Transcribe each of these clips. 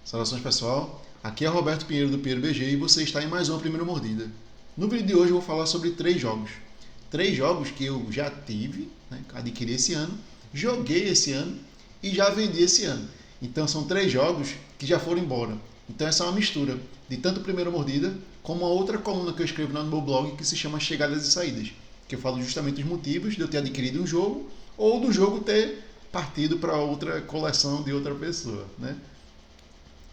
Saudações pessoal, aqui é Roberto Pinheiro do Pinheiro BG e você está em mais uma Primeira Mordida. No vídeo de hoje eu vou falar sobre três jogos. Três jogos que eu já tive, adquiri esse ano, joguei esse ano e já vendi esse ano. Então são três jogos que já foram embora. Então essa é uma mistura de tanto Primeira Mordida como a outra coluna que eu escrevo no meu blog que se chama Chegadas e Saídas, que eu falo justamente os motivos de eu ter adquirido um jogo ou do jogo ter partido para outra coleção de outra pessoa, né?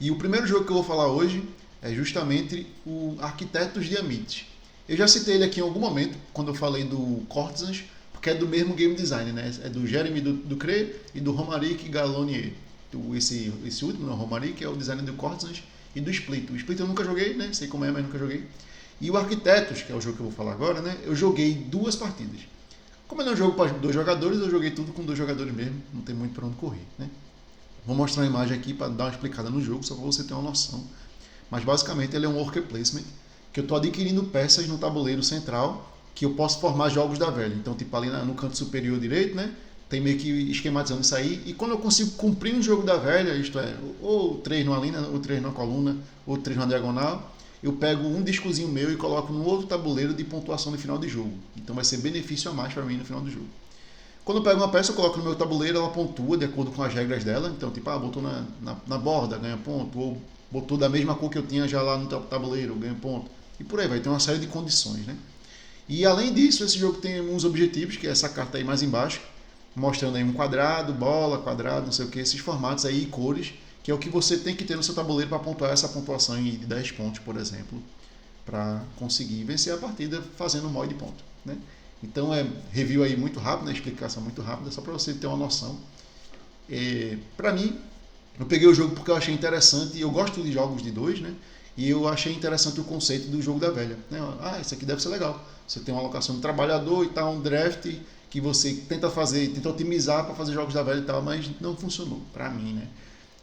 E o primeiro jogo que eu vou falar hoje é justamente o Arquitetos de Amit. Eu já citei ele aqui em algum momento, quando eu falei do Courtesans, porque é do mesmo game design, né? É do Jeremy Ducré e do Romaric Gallonier. Esse último, não, Romaric, é o designer do Courtesans e do Split. O Split eu nunca joguei, né? Sei como é, mas nunca joguei. E o Arquitetos, que é o jogo que eu vou falar agora, né? Eu joguei 2 partidas. Como é um jogo para 2 jogadores, eu joguei tudo com 2 jogadores mesmo. Não tem muito para onde correr, né? Vou mostrar uma imagem aqui para dar uma explicada no jogo, só para você ter uma noção. Mas basicamente ele é um worker placement, que eu estou adquirindo peças no tabuleiro central, que eu posso formar jogos da velha. Então, tipo ali no canto superior direito, né? Tem meio que esquematizando isso aí. E quando eu consigo cumprir um jogo da velha, isto é, ou 3 numa linha, ou 3 numa coluna, ou 3 numa diagonal, eu pego um discozinho meu e coloco no outro tabuleiro de pontuação no final de jogo. Então vai ser benefício a mais para mim no final do jogo. Quando eu pego uma peça, eu coloco no meu tabuleiro, ela pontua de acordo com as regras dela. Então, tipo, botou na borda, ganha ponto. Ou botou da mesma cor que eu tinha já lá no tabuleiro, ganha ponto. E por aí vai, tem uma série de condições, né? E além disso, esse jogo tem uns objetivos, que é essa carta aí mais embaixo, mostrando aí um quadrado, bola, quadrado, não sei o que, esses formatos aí e cores, que é o que você tem que ter no seu tabuleiro para pontuar essa pontuação de 10 pontos, por exemplo, para conseguir vencer a partida fazendo um mod de ponto, né? Então é review aí muito rápido, né? Explicação muito rápida, só para você ter uma noção. Para mim, eu peguei o jogo porque eu achei interessante, e eu gosto de jogos de 2, né? E eu achei interessante o conceito do jogo da velha, né? Isso aqui deve ser legal. Você tem uma alocação de trabalhador e tal, um draft que você tenta otimizar para fazer jogos da velha e tal, mas não funcionou para mim, né?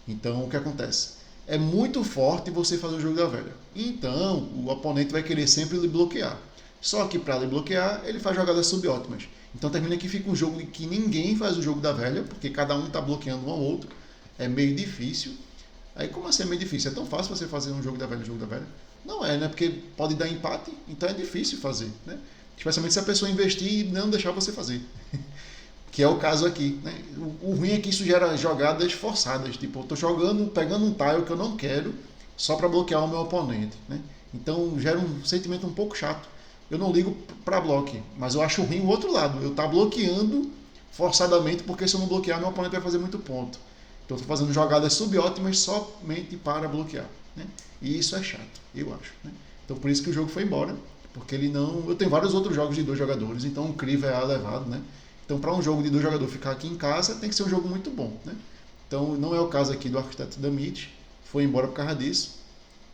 Então o que acontece? É muito forte você fazer o jogo da velha. Então o oponente vai querer sempre lhe bloquear. Só que para lhe bloquear, ele faz jogadas subótimas. Então termina que fica um jogo que ninguém faz o jogo da velha, porque cada um está bloqueando um ao outro. É meio difícil. Aí como assim é meio difícil? É tão fácil você fazer um jogo da velha? Não é, né? Porque pode dar empate, então é difícil fazer, né? Especialmente se a pessoa investir e não deixar você fazer. Que é o caso aqui, né? O ruim é que isso gera jogadas forçadas. Tipo, eu tô pegando um tile que eu não quero, só para bloquear o meu oponente, né? Então gera um sentimento um pouco chato. Eu não ligo para bloque, mas eu acho ruim o outro lado. Eu tá bloqueando forçadamente, porque se eu não bloquear, meu oponente vai fazer muito ponto. Então eu tô fazendo jogadas subótimas somente para bloquear, né? E isso é chato, eu acho, né? Então por isso que o jogo foi embora, porque ele não... Eu tenho vários outros jogos de 2 jogadores, então o crivo é elevado, né? Então, para um jogo de 2 jogadores ficar aqui em casa, tem que ser um jogo muito bom, né? Então, não é o caso aqui do Arquiteto da Meet, foi embora por causa disso.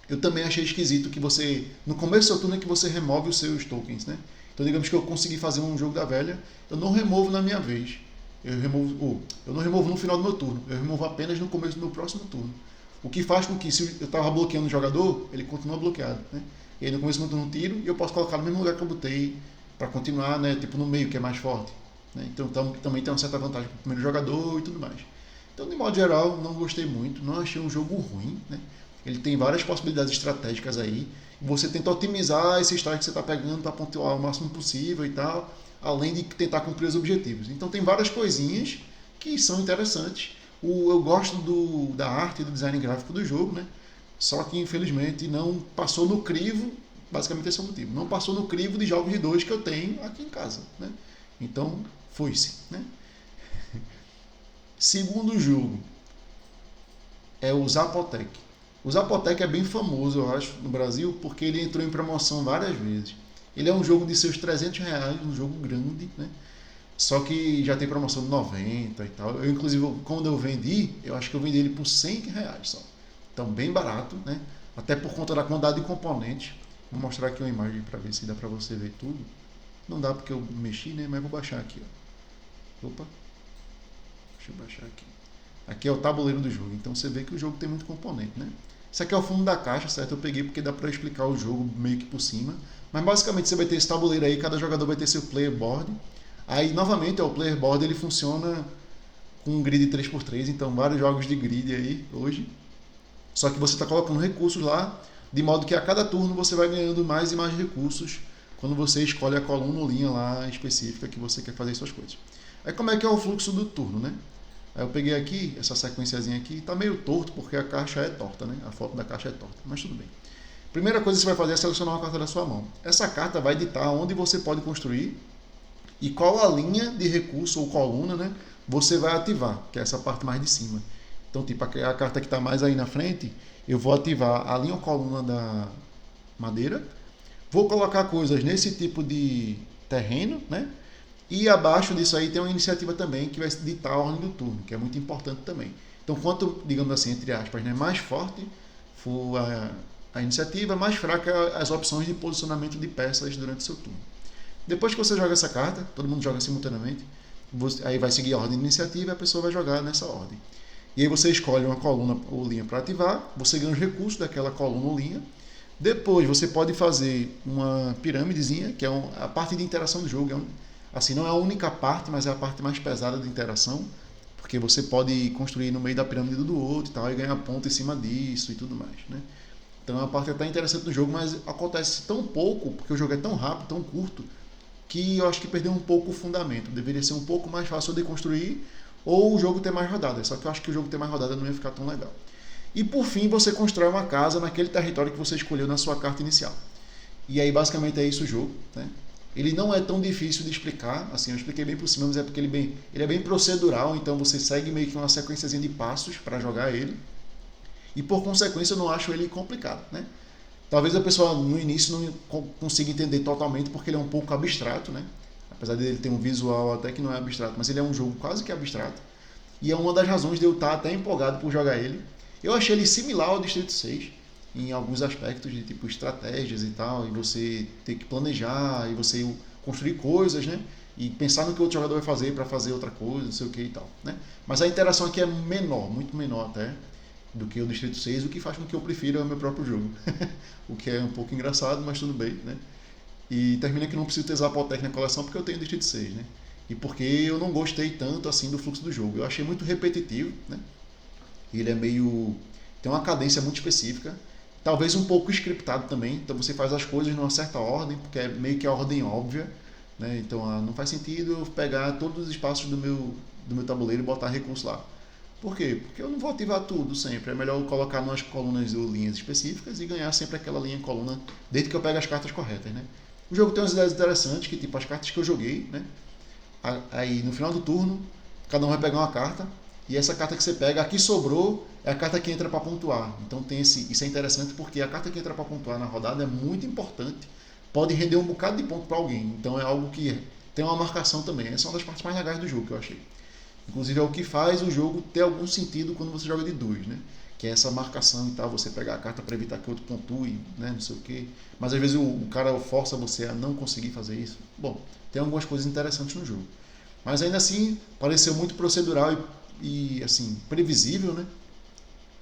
Eu também achei esquisito que você, no começo do seu turno, é que você remove os seus tokens, né? Então, digamos que eu consegui fazer um jogo da velha, eu não removo na minha vez. Eu não removo no final do meu turno, eu removo apenas no começo do meu próximo turno. O que faz com que, se eu estava bloqueando o jogador, ele continua bloqueado, né? E aí, no começo do meu turno, tiro e eu posso colocar no mesmo lugar que eu botei para continuar, né? Tipo no meio, que é mais forte. Então também tem uma certa vantagem para o primeiro jogador e tudo mais. Então, de modo geral, não gostei muito, não achei um jogo ruim, né? Ele tem várias possibilidades estratégicas aí. Você tenta otimizar esse estágio que você está pegando para pontuar o máximo possível e tal, além de tentar cumprir os objetivos. Então tem várias coisinhas que são interessantes. Eu gosto da arte e do design gráfico do jogo, né? Só que infelizmente não passou no crivo, basicamente esse é o motivo, não passou no crivo de jogos de 2 que eu tenho aqui em casa, né? Então foi-se, né? Segundo jogo é o Zapotec. O Zapotec é bem famoso, eu acho, no Brasil, porque ele entrou em promoção várias vezes. Ele é um jogo de seus R$ 300, um jogo grande, né? Só que já tem promoção de 90 e tal. Eu, inclusive, quando eu vendi, eu acho que eu vendi ele por R$ 100 só. Então, bem barato, né? Até por conta da quantidade de componentes. Vou mostrar aqui uma imagem para ver se dá para você ver tudo. Não dá porque eu mexi, né? Mas vou baixar aqui, ó. Opa. Deixa eu baixar aqui. Aqui é o tabuleiro do jogo. Então você vê que o jogo tem muito componente, né? Isso aqui é o fundo da caixa, certo? Eu peguei porque dá para explicar o jogo meio que por cima. Mas basicamente você vai ter esse tabuleiro aí, cada jogador vai ter seu player board. Aí novamente o player board ele funciona com um grid 3x3, então vários jogos de grid aí hoje. Só que você está colocando recursos lá, de modo que a cada turno você vai ganhando mais e mais recursos quando você escolhe a coluna ou linha lá específica que você quer fazer suas coisas. Aí como é que é o fluxo do turno, né? Aí eu peguei aqui, essa sequenciazinha aqui, tá meio torto porque a caixa é torta, né? A foto da caixa é torta, mas tudo bem. Primeira coisa que você vai fazer é selecionar uma carta da sua mão. Essa carta vai ditar onde você pode construir e qual a linha de recurso ou coluna, né, você vai ativar, que é essa parte mais de cima. Então, tipo, a carta que está mais aí na frente, eu vou ativar a linha ou coluna da madeira, vou colocar coisas nesse tipo de terreno, né? E abaixo disso aí tem uma iniciativa também que vai ditar a ordem do turno, que é muito importante também. Então, quanto, digamos assim, entre aspas, né, mais forte for a iniciativa, mais fraca as opções de posicionamento de peças durante o seu turno. Depois que você joga essa carta, todo mundo joga simultaneamente, aí vai seguir a ordem de iniciativa e a pessoa vai jogar nessa ordem. E aí você escolhe uma coluna ou linha para ativar, você ganha os recursos daquela coluna ou linha. Depois você pode fazer uma pirâmidezinha, que é a parte de interação do jogo. Assim, não é a única parte, mas é a parte mais pesada da interação, porque você pode construir no meio da pirâmide do outro e tal, e ganhar ponto em cima disso e tudo mais, né? Então é uma parte até interessante do jogo, mas acontece tão pouco, porque o jogo é tão rápido, tão curto, que eu acho que perdeu um pouco o fundamento. Deveria ser um pouco mais fácil de construir, ou o jogo ter mais rodadas. Só que eu acho que o jogo ter mais rodadas não ia ficar tão legal. E por fim, você constrói uma casa naquele território que você escolheu na sua carta inicial. E aí basicamente é isso o jogo, né? Ele não é tão difícil de explicar, assim, eu expliquei bem por cima, mas é porque ele é bem procedural, então você segue meio que uma sequenciazinha de passos para jogar ele. E por consequência eu não acho ele complicado, né? Talvez a pessoa no início não consiga entender totalmente porque ele é um pouco abstrato, né? Apesar dele ter um visual até que não é abstrato, mas ele é um jogo quase que abstrato. E é uma das razões de eu estar até empolgado por jogar ele. Eu achei ele similar ao Distrito 6 em alguns aspectos de tipo estratégias e tal, e você ter que planejar, e você construir coisas, né? E pensar no que o outro jogador vai fazer para fazer outra coisa, não sei o que e tal, né? Mas a interação aqui é menor, muito menor até, do que o Distrito 6, o que faz com que eu prefira o meu próprio jogo. O que é um pouco engraçado, mas tudo bem, né? E termina que não preciso ter Zapotec na coleção porque eu tenho o Distrito 6, né? E porque eu não gostei tanto assim do fluxo do jogo. Eu achei muito repetitivo, né? Ele é meio... tem uma cadência muito específica, talvez um pouco scriptado também, então você faz as coisas numa certa ordem, porque é meio que a ordem óbvia, né? Então não faz sentido eu pegar todos os espaços do meu tabuleiro e botar recurso lá. Por quê? Porque eu não vou ativar tudo sempre. É melhor eu colocar nas colunas ou linhas específicas e ganhar sempre aquela linha e coluna, desde que eu pegue as cartas corretas, né? O jogo tem umas ideias interessantes, que tipo as cartas que eu joguei, né? Aí no final do turno, cada um vai pegar uma carta, e essa carta que você pega, a que sobrou, é a carta que entra para pontuar. Então isso é interessante porque a carta que entra para pontuar na rodada é muito importante. Pode render um bocado de ponto para alguém. Então é algo que tem uma marcação também. Essa é uma das partes mais legais do jogo que eu achei. Inclusive é o que faz o jogo ter algum sentido quando você joga de duas, né? Que é essa marcação e tal, você pegar a carta para evitar que o outro pontue, né? Não sei o quê. Mas às vezes o cara força você a não conseguir fazer isso. Bom, tem algumas coisas interessantes no jogo. Mas ainda assim, pareceu muito procedural e assim, previsível, né?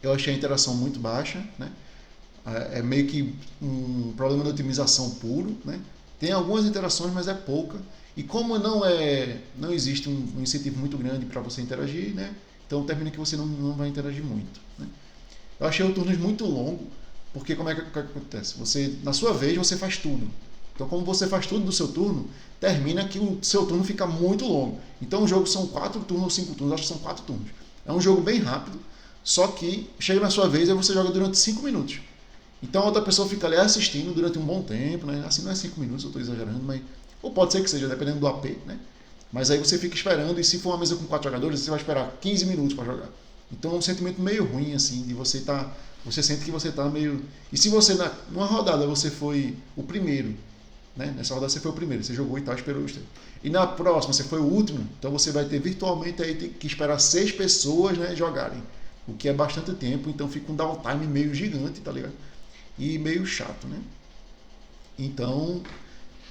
Eu achei a interação muito baixa, né? É meio que um problema de otimização puro, né? Tem algumas interações, mas é pouca. E como não existe um incentivo muito grande para você interagir, né? Então termina que você não vai interagir muito, né? Eu achei o turno muito longo, porque como é que acontece? Você, na sua vez, você faz tudo. Então, como você faz tudo do seu turno, termina que o seu turno fica muito longo. Então, o jogo são 4 turnos ou 5 turnos, acho que são 4 turnos. É um jogo bem rápido, só que chega na sua vez e você joga durante 5 minutos. Então, a outra pessoa fica ali assistindo durante um bom tempo, né? Assim, não é 5 minutos, eu estou exagerando, mas... ou pode ser que seja, dependendo do AP, né? Mas aí você fica esperando, e se for uma mesa com 4 jogadores, você vai esperar 15 minutos para jogar. Então é um sentimento meio ruim, assim, de você estar... você sente que você está meio... E se você, numa rodada, você foi o primeiro, né? Nessa rodada você foi o primeiro, você jogou e tal, esperou os tempos. E na próxima você foi o último, então você vai ter virtualmente aí que esperar 6 pessoas, né, jogarem. O que é bastante tempo, então fica um downtime meio gigante, tá ligado? E meio chato, né? Então,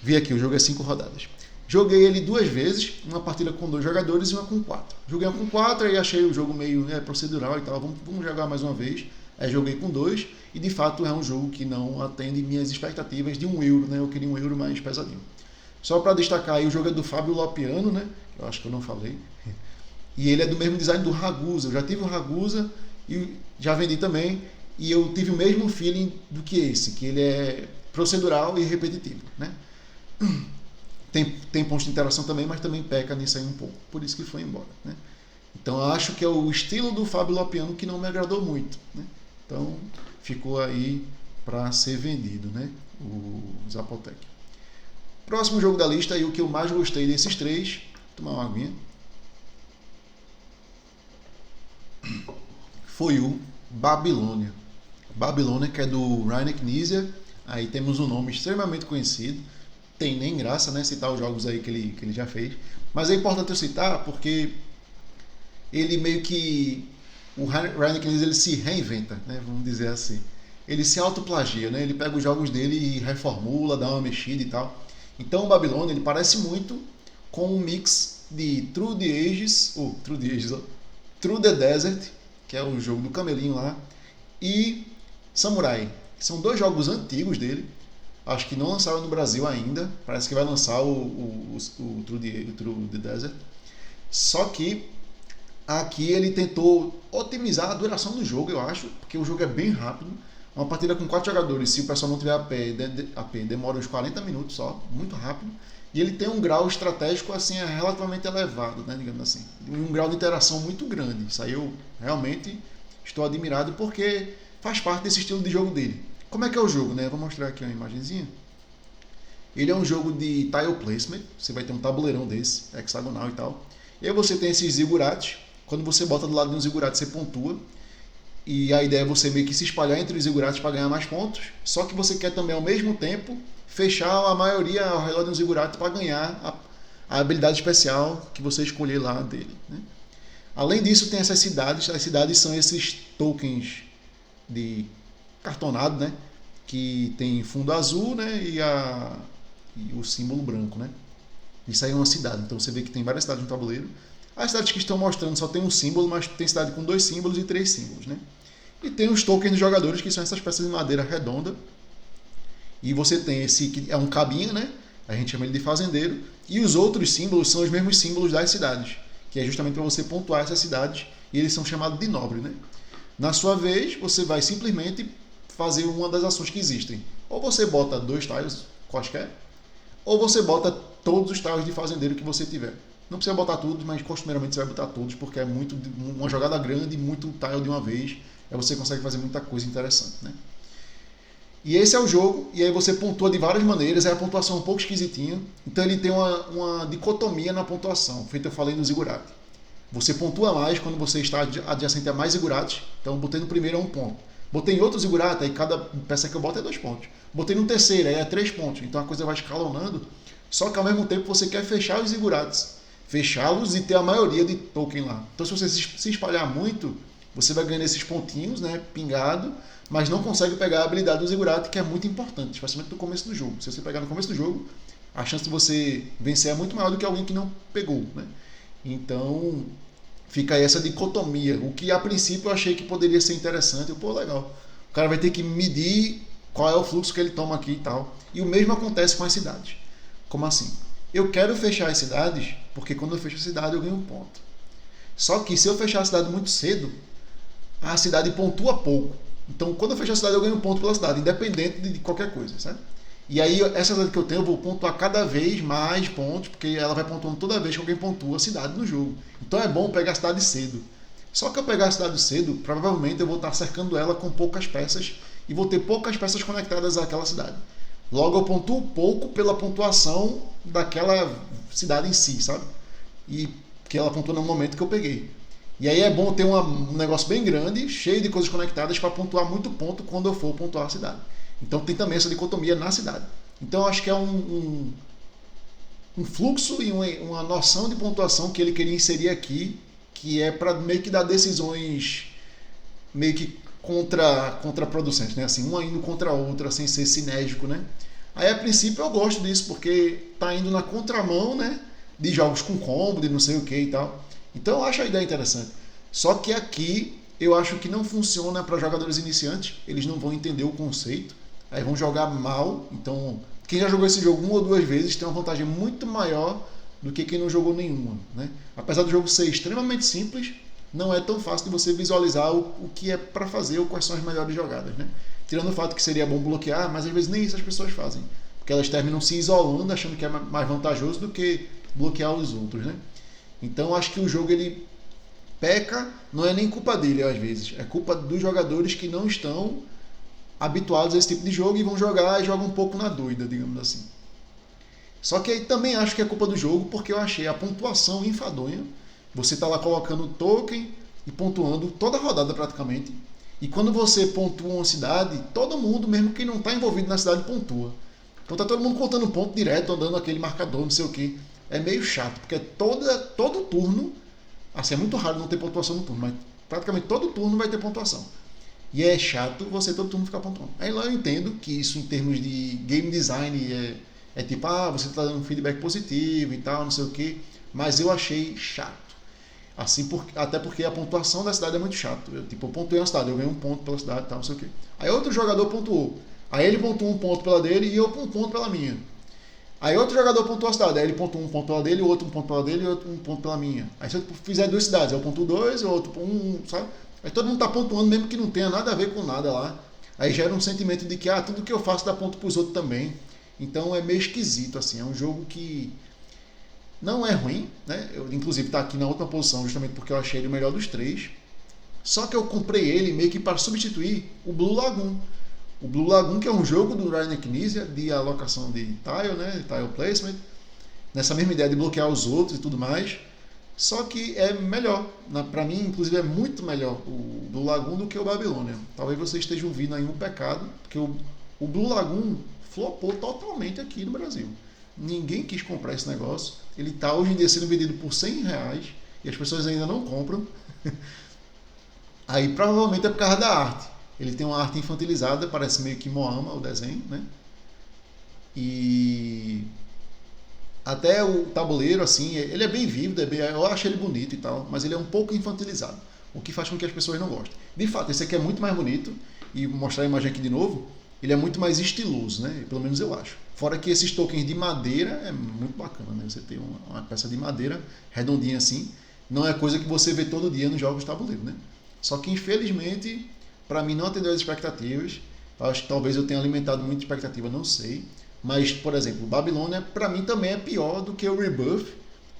vi aqui, o jogo é 5 rodadas. Joguei ele 2 vezes, uma partida com 2 jogadores e uma com 4. Joguei uma com 4 e achei o jogo meio procedural e tal, vamos jogar mais uma vez. Aí joguei com 2 e de fato é um jogo que não atende minhas expectativas de €1, né? Eu queria €1 mais pesadinho. Só para destacar aí, o jogo é do Fábio Lopiano, né? Eu acho que eu não falei. E ele é do mesmo design do Ragusa. Eu já tive o Ragusa e já vendi também. e eu tive o mesmo feeling do que esse, que ele é procedural e repetitivo, né? Tem pontos de interação também, mas também peca nisso aí um pouco, por isso que foi embora, né? Então eu acho que é o estilo do Fábio Lopiano que não me agradou muito, né? Então ficou aí para ser vendido, né? O Zapotec. Próximo jogo da lista, e o que eu mais gostei desses três, vou tomar uma aguinha, foi o Babilônia. Babilônia, que é do Reiner Knizia. Aí temos um nome extremamente conhecido. Tem nem graça, né, citar os jogos aí que ele já fez. Mas é importante eu citar porque ele meio que... O Reiner Knizia, ele se reinventa, né, vamos dizer assim. Ele se autoplagia, né? Ele pega os jogos dele e reformula, dá uma mexida e tal. Então o Babilônia, ele parece muito com um mix de Through the Desert, que é o jogo do camelinho lá, e Samurai, que são dois jogos antigos dele. Acho que não lançaram no Brasil ainda. Parece que vai lançar o Through the Desert. Só que aqui ele tentou otimizar a duração do jogo, eu acho, porque o jogo é bem rápido. Uma partida com 4 jogadores, se o pessoal não tiver a pé, demora uns 40 minutos só, muito rápido. E ele tem um grau estratégico assim relativamente elevado, né, digamos assim. Um grau de interação muito grande. Isso aí eu realmente estou admirado porque faz parte desse estilo de jogo dele. Como é que é o jogo, né? Eu vou mostrar aqui uma imagenzinha. Ele é um jogo de tile placement. Você vai ter um tabuleirão desse, hexagonal e tal. E aí você tem esses zigurates. Quando você bota do lado de um zigurate, você pontua. E a ideia é você meio que se espalhar entre os zigurates para ganhar mais pontos. Só que você quer também, ao mesmo tempo, fechar a maioria ao redor de um zigurate para ganhar a habilidade especial que você escolher lá dele, né? Além disso, tem essas cidades. As cidades são esses tokens de cartonado, né? Que tem fundo azul, né? E o símbolo branco, né? Isso aí é uma cidade. Então você vê que tem várias cidades no tabuleiro. As cidades que estão mostrando só tem um símbolo, mas tem cidade com 2 símbolos e 3 símbolos, né? E tem os tokens dos jogadores, que são essas peças de madeira redonda. E você tem esse que é um cabinho, né? A gente chama ele de fazendeiro. E os outros símbolos são os mesmos símbolos das cidades, que é justamente para você pontuar essas cidades. E eles são chamados de nobre, né? Na sua vez, você vai simplesmente fazer uma das ações que existem. Ou você bota 2 tiles quaisquer, ou você bota todos os tiles de fazendeiro que você tiver. Não precisa botar todos, mas costumeiramente você vai botar todos, porque é muito uma jogada grande, muito tile de uma vez. Aí você consegue fazer muita coisa interessante, né? E esse é o jogo, e aí você pontua de várias maneiras. É a pontuação um pouco esquisitinha. Então ele tem uma dicotomia na pontuação, feito eu falei no zigurate. Você pontua mais quando você está adjacente a mais zigurates. Então botei no primeiro é 1 ponto. Botei em outro zigurate, aí cada peça que eu boto é 2 pontos. Botei no terceiro, aí é 3 pontos. Então a coisa vai escalonando. Só que ao mesmo tempo você quer fechar os zigurates. Fechá-los e ter a maioria de token lá. Então se você se espalhar muito, você vai ganhando esses pontinhos, né, pingado, mas não consegue pegar a habilidade do zigurate, que é muito importante, especialmente no começo do jogo. Se você pegar no começo do jogo, a chance de você vencer é muito maior do que alguém que não pegou, né? Então fica aí essa dicotomia. O que a princípio eu achei que poderia ser interessante. Pô, legal. O cara vai ter que medir qual é o fluxo que ele toma aqui e tal. E o mesmo acontece com as cidades. Como assim? Eu quero fechar as cidades, porque quando eu fecho a cidade eu ganho 1 ponto. Só que se eu fechar a cidade muito cedo, a cidade pontua pouco. Então quando eu fechar a cidade eu ganho 1 ponto pela cidade, independente de qualquer coisa, certo? E aí essa cidade que eu tenho eu vou pontuar cada vez mais pontos, porque ela vai pontuando toda vez que alguém pontua a cidade no jogo. Então é bom pegar a cidade cedo. Só que eu pegar a cidade cedo, provavelmente eu vou estar cercando ela com poucas peças e vou ter poucas peças conectadas àquela cidade. Logo eu pontuo pouco pela pontuação daquela cidade em si, sabe? E que ela pontua no momento que eu peguei. E aí é bom ter um negócio bem grande, cheio de coisas conectadas para pontuar muito ponto quando eu for pontuar a cidade. Então tem também essa dicotomia na cidade. Então eu acho que é um fluxo e uma noção de pontuação que ele queria inserir aqui, que é para meio que dar decisões meio que contraproducentes, né? Assim, uma indo contra a outra sem ser sinérgico, né? Aí a princípio eu gosto disso, porque tá indo na contramão, né, de jogos com combo, de não sei o que e tal. Então eu acho a ideia interessante. Só que aqui eu acho que não funciona para jogadores iniciantes. Eles não vão entender o conceito. Aí vão jogar mal. Então quem já jogou esse jogo 1 ou 2 vezes tem uma vantagem muito maior do que quem não jogou nenhuma, né? Apesar do jogo ser extremamente simples, não é tão fácil de você visualizar o que é para fazer ou quais são as melhores jogadas, né? Tirando o fato que seria bom bloquear, mas às vezes nem isso as pessoas fazem, porque elas terminam se isolando, achando que é mais vantajoso do que bloquear os outros, né? Então acho que o jogo ele peca, não é nem culpa dele às vezes, é culpa dos jogadores que não estão habituados a esse tipo de jogo e vão jogar e jogam um pouco na doida, digamos assim. Só que aí também acho que é culpa do jogo, porque eu achei a pontuação enfadonha. Você tá lá colocando token e pontuando toda a rodada praticamente. E quando você pontua uma cidade, todo mundo, mesmo que não está envolvido na cidade, pontua. Então tá todo mundo contando ponto direto, andando aquele marcador, não sei o que. É meio chato, porque todo turno, assim, é muito raro não ter pontuação no turno, mas praticamente todo turno vai ter pontuação. E é chato você todo turno ficar pontuando. Aí lá eu entendo que isso em termos de game design é tipo, você está dando um feedback positivo e tal, não sei o que, mas eu achei chato. Assim, até porque a pontuação da cidade é muito chato. Eu pontuei uma cidade, eu ganhei um ponto pela cidade e tal, não sei o que. Aí outro jogador pontuou. Aí ele pontuou um ponto pela dele e eu um ponto pela minha. Aí outro jogador pontuou a cidade, aí ele pontuou um ponto pela dele, o outro um ponto pela dele e outro um ponto pela minha. Aí se eu fizer duas cidades, eu pontuo dois, o outro sabe? Aí todo mundo tá pontuando mesmo que não tenha nada a ver com nada lá. Aí gera um sentimento de que tudo que eu faço dá ponto pros outros também. Então é meio esquisito, assim. É um jogo que não é ruim, né? Eu, inclusive, tá aqui na última posição justamente porque eu achei ele o melhor dos três. Só que eu comprei ele meio que para substituir o Blue Lagoon. O Blue Lagoon, que é um jogo do Ryan Knizia de alocação de tile, né? Tile placement. Nessa mesma ideia de bloquear os outros e tudo mais. Só que é melhor. Para mim, inclusive, é muito melhor o Blue Lagoon do que o Babilônia. Talvez vocês estejam vindo aí um pecado, porque o Blue Lagoon flopou totalmente aqui no Brasil. Ninguém quis comprar esse negócio. Ele está hoje em dia sendo vendido por R$100 e as pessoas ainda não compram. Aí provavelmente é por causa da arte. Ele tem uma arte infantilizada, parece meio que Moama o desenho, né? E até o tabuleiro, assim, ele é bem vívido, eu acho ele bonito e tal, mas ele é um pouco infantilizado, o que faz com que as pessoas não gostem. De fato, esse aqui é muito mais bonito, e vou mostrar a imagem aqui de novo, ele é muito mais estiloso, né? Pelo menos eu acho. Fora que esses tokens de madeira é muito bacana, né? Você ter uma peça de madeira redondinha assim, não é coisa que você vê todo dia nos jogos de tabuleiro, né? Só que infelizmente, para mim não atendeu as expectativas. Acho que talvez eu tenha alimentado muita expectativa, não sei. Mas, por exemplo, o Babilônia para mim também é pior do que o Rebirth.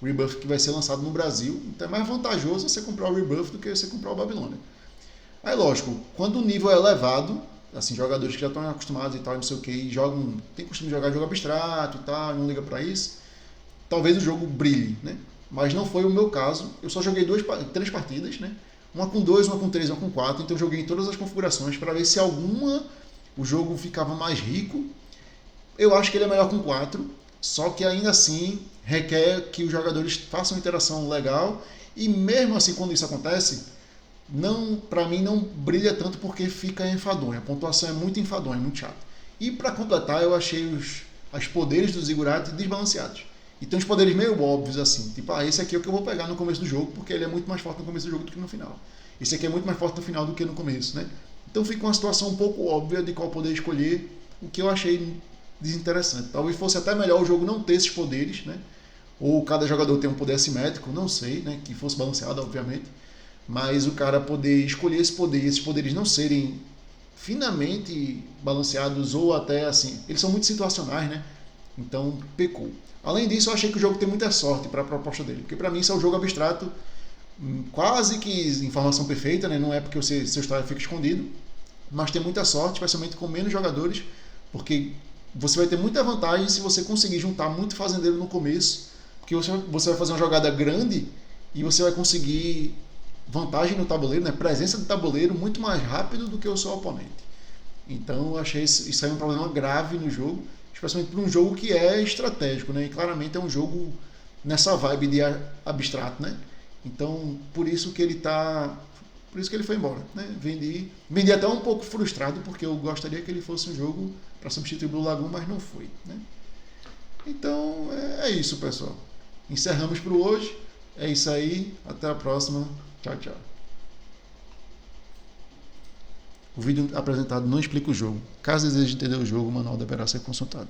O Rebirth que vai ser lançado no Brasil. Então é mais vantajoso você comprar o Rebirth do que você comprar o Babilônia. Aí lógico, quando o nível é elevado, assim, jogadores que já estão acostumados e tal, não sei o que, e jogam, tem costume de jogar jogo abstrato e tal, não liga para isso, talvez o jogo brilhe, né? Mas não foi o meu caso. Eu só joguei 3 partidas, né? Uma com 2, uma com 3, uma com 4, então eu joguei em todas as configurações para ver se alguma o jogo ficava mais rico. Eu acho que ele é melhor com 4, só que ainda assim requer que os jogadores façam interação legal, e mesmo assim quando isso acontece, para mim não brilha tanto porque fica enfadonho. A pontuação é muito enfadonha, é muito chato. E para completar, eu achei os poderes do Ziggurat desbalanceados. E tem uns poderes meio óbvios assim, tipo, esse aqui é o que eu vou pegar no começo do jogo, porque ele é muito mais forte no começo do jogo do que no final. Esse aqui é muito mais forte no final do que no começo, né? Então fica uma situação um pouco óbvia de qual poder escolher, o que eu achei desinteressante. Talvez fosse até melhor o jogo não ter esses poderes, né? Ou cada jogador ter um poder assimétrico, não sei, né? Que fosse balanceado, obviamente. Mas o cara poder escolher esse poder e esses poderes não serem finamente balanceados ou até assim, eles são muito situacionais, né? Então pecou. Além disso, eu achei que o jogo tem muita sorte para a proposta dele, porque para mim isso é um jogo abstrato, quase que informação perfeita, né? Não é porque seu história fica escondido, mas tem muita sorte, especialmente com menos jogadores, porque você vai ter muita vantagem se você conseguir juntar muito fazendeiro no começo, porque você vai fazer uma jogada grande e você vai conseguir vantagem no tabuleiro, né? Presença do tabuleiro muito mais rápido do que o seu oponente. Então eu achei isso aí um problema grave no jogo, especialmente para um jogo que é estratégico, né? E claramente é um jogo nessa vibe de abstrato, né? Então por isso que ele foi embora, né? Vendi até um pouco frustrado, porque eu gostaria que ele fosse um jogo para substituir o Blue Lagoon, mas não foi, né? Então é isso, pessoal. Encerramos por hoje. É isso aí. Até a próxima. Tchau, tchau. O vídeo apresentado não explica o jogo. Caso deseje entender o jogo, o manual deverá ser consultado.